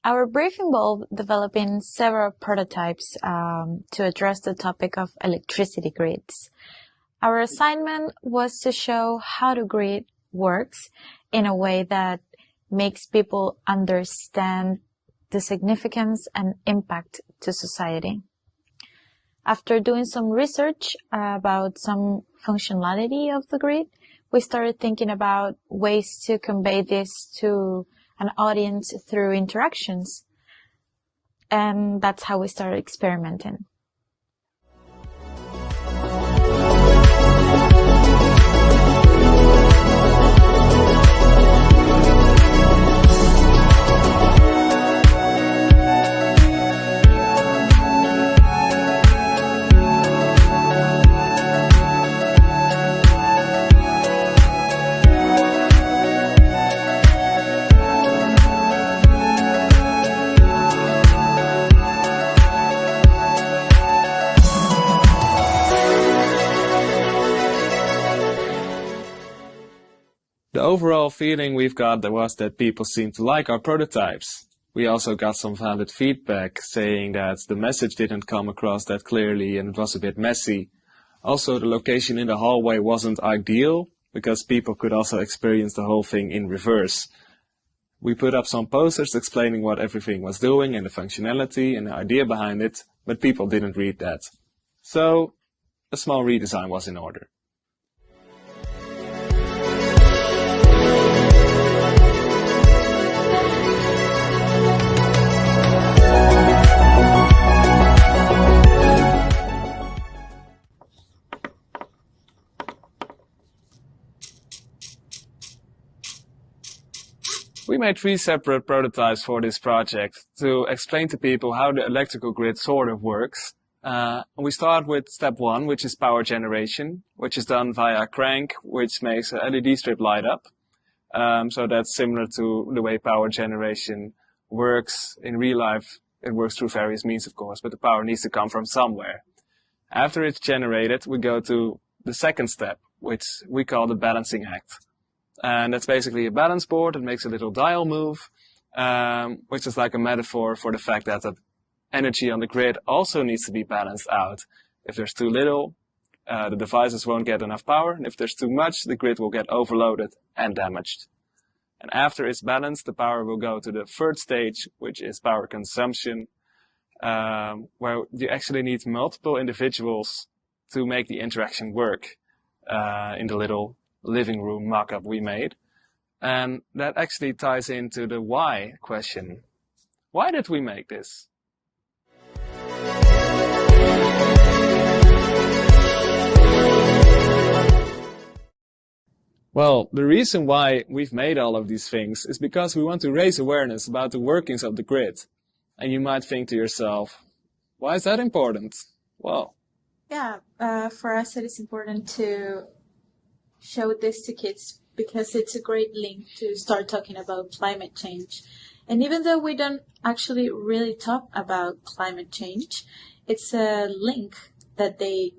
Our brief involved developing several prototypes to address the topic of electricity grids. Our assignment was to show how the grid works in a way that makes people understand the significance and impact to society. After doing some research about some functionality of the grid, we started thinking about ways to convey this to an audience through interactions. And that's how we started experimenting. The overall feeling we've got was that people seemed to like our prototypes. We also got some valid feedback saying that the message didn't come across that clearly and it was a bit messy. Also, the location in the hallway wasn't ideal because people could also experience the whole thing in reverse. We put up some posters explaining what everything was doing and the functionality and the idea behind it, but people didn't read that. So, a small redesign was in order. We made 3 separate prototypes for this project to explain to people how the electrical grid sort of works. We start with step 1, which is power generation, which is done via a crank, which makes an LED strip light up. So that's similar to the way power generation works in real life. It works through various means, of course, but the power needs to come from somewhere. After it's generated, we go to the second step, which we call the balancing act. And that's basically a balance board that makes a little dial move, which is like a metaphor for the fact that the energy on the grid also needs to be balanced out. If there's too little, the devices won't get enough power, and if there's too much, the grid will get overloaded and damaged. And after it's balanced, the power will go to the third stage, which is power consumption, where you actually need multiple individuals to make the interaction work in the little living room mock-up we made. And that actually ties into the why question. Why did we make this? Well, the reason why we've made all of these things is because we want to raise awareness about the workings of the grid. And you might think to yourself, why is that important? Well, yeah, for us it is important to show this to kids because it's a great link to start talking about climate change. And even though we don't actually really talk about climate change, it's a link that they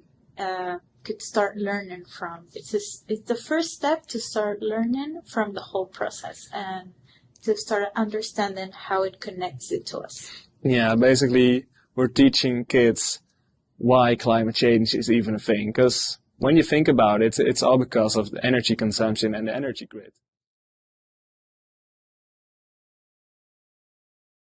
could start learning from. It's the first step to start learning from the whole process and to start understanding how it connects it to us. Yeah, basically we're teaching kids why climate change is even a thing, because when you think about it, it's all because of the energy consumption and the energy grid.